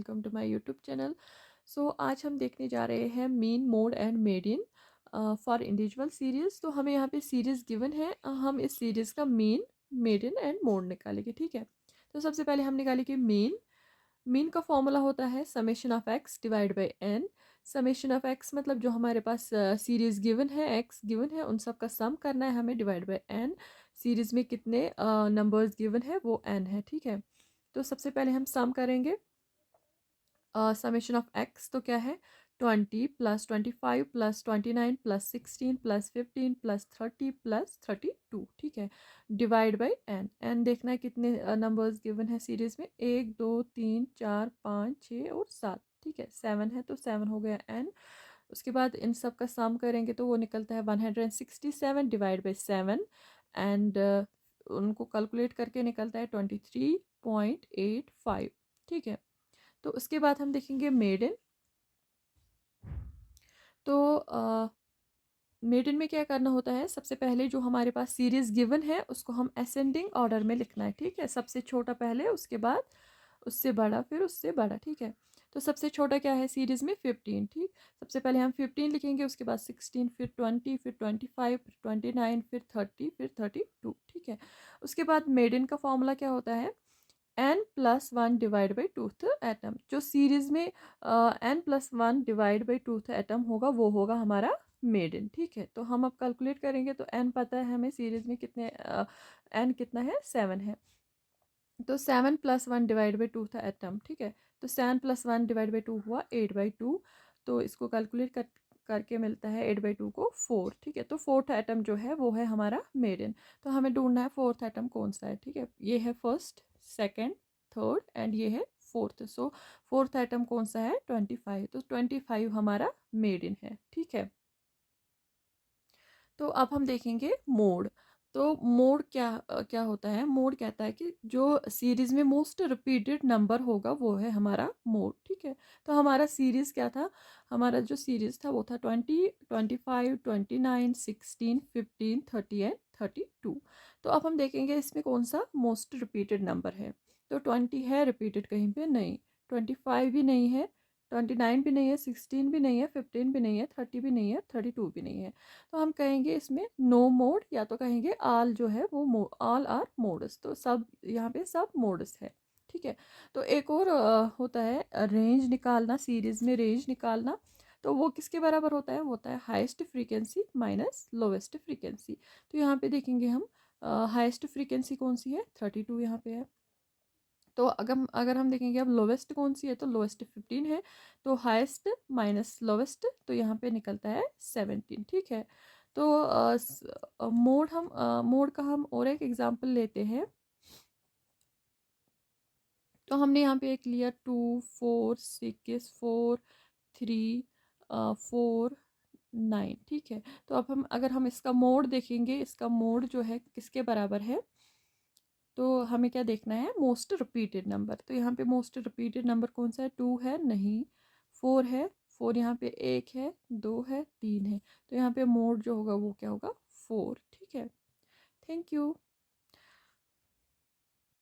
Welcome to my YouTube channel. So आज हम देखने जा रहे हैं mean, mode and median for individual series. तो हमें यहाँ पे सीरीज़ गिवन है, हम इस सीरीज़ का मीन, मेडियन एंड मोड निकालेंगे। ठीक है, तो सबसे पहले हम निकालेंगे मीन। मीन का फॉर्मूला होता है summation of X divide by N. Summation of X मतलब जो हमारे पास सीरीज़ गिवन है, एक्स गिवन है, उन सब का सम करना है हमें डिवाइड बाई एन। सीरीज़ में कितने नंबर्स गिवन है वो एन है। ठीक है, तो सबसे पहले हम सम करेंगे समेशन ऑफ एक्स। तो क्या है 20 plus 25 plus 29 plus 16 plus 15 plus 30 plus 32। ठीक है, डिवाइड बाई एन। एन देखना है कितने नंबर्स गिवन है सीरीज में, 1 2 3 4 5 6 और 7। ठीक है, 7 है तो 7 हो गया एन। उसके बाद इन सब का सम करेंगे तो वो निकलता है 167 डिवाइड बाई 7 एंड उनको कैलकुलेट करके निकलता है 23.85। ठीक है, तो उसके बाद हम देखेंगे मेडन। तो मेडन में क्या करना होता है, सबसे पहले जो हमारे पास सीरीज गिवन है उसको हम असेंडिंग ऑर्डर में लिखना है। ठीक है, सबसे छोटा पहले, उसके बाद उससे बड़ा, फिर उससे बड़ा। ठीक है, तो सबसे छोटा क्या है सीरीज में 15। ठीक, सबसे पहले हम 15 लिखेंगे, उसके बाद 16, फिर 20, फिर 25, फिर 29, फिर 30, फिर 32। ठीक है, उसके बाद मेडन का फॉर्मूला क्या होता है, N plus one divide by twoth term. जो सीरीज में N plus one divide by twoth term होगा वो होगा हमारा मेडन। ठीक है, तो हम अब कैलकुलेट करेंगे तो एन पता है हमें सीरीज में कितने, एन कितना है 7 है, तो 7 plus one divide by two था एटम। ठीक है, तो 7 plus one divide by two हुआ 8/2। तो इसको कैलकुलेट करके मिलता है 8/2 को 4। ठीक है, तो फोर्थ एटम जो है वो है हमारा मेडन। तो हमें ढूंढना है फोर्थ एटम कौन सा है। ठीक है, ये है फर्स्ट, सेकेंड, थर्ड एंड ये है फोर्थ। सो फोर्थ एटम कौन सा है 25, तो 25 हमारा मेडन है। ठीक है, तो अब हम देखेंगे मोड। तो मोड क्या होता है, मोड कहता है कि जो सीरीज में मोस्ट रिपीटेड नंबर होगा वो है हमारा मोड। ठीक है, तो हमारा सीरीज क्या था, हमारा जो सीरीज था वो था 20, 25, 29, 16, 15, 30 एंड 32। तो अब हम देखेंगे इसमें कौन सा मोस्ट रिपीटेड नंबर है। तो 20 है रिपीटेड कहीं पे नहीं, 25 भी नहीं है, 29 भी नहीं है, 16 भी नहीं है, 15 भी नहीं है, 30 भी नहीं है, 32 भी नहीं है। तो हम कहेंगे इसमें नो मोड, या तो कहेंगे आल जो है वो ऑल आर मोड्स। तो सब यहाँ पे सब मोड्स है। ठीक है, तो एक और होता है रेंज निकालना, सीरीज में रेंज निकालना। तो वो किसके बराबर होता है, वो होता है highest frequency minus lowest frequency. तो यहाँ पे देखेंगे हम हाईएस्ट फ्रीक्वेंसी कौन सी है 32 यहाँ पे है। तो अगर हम देखेंगे अब लोवेस्ट कौन सी है, तो लोवेस्ट 15 है। तो हाईएस्ट माइनस लोवेस्ट, तो यहाँ पे निकलता है 17। ठीक है, तो मोड का हम और एक एग्जांपल लेते हैं। तो हमने यहाँ पे एक लिया 2 4 6 4 3 4 9। ठीक है, तो अब अगर हम इसका मोड देखेंगे, इसका मोड जो है किसके बराबर है, तो हमें क्या देखना है, मोस्ट रिपीटेड नंबर। तो यहाँ पे मोस्ट रिपीटेड नंबर कौन सा है, 2 है नहीं, 4 है, 4 यहाँ पे 1 है, 2 है, 3 है। तो यहाँ पे मोड जो होगा वो क्या होगा 4। ठीक है, थैंक यू।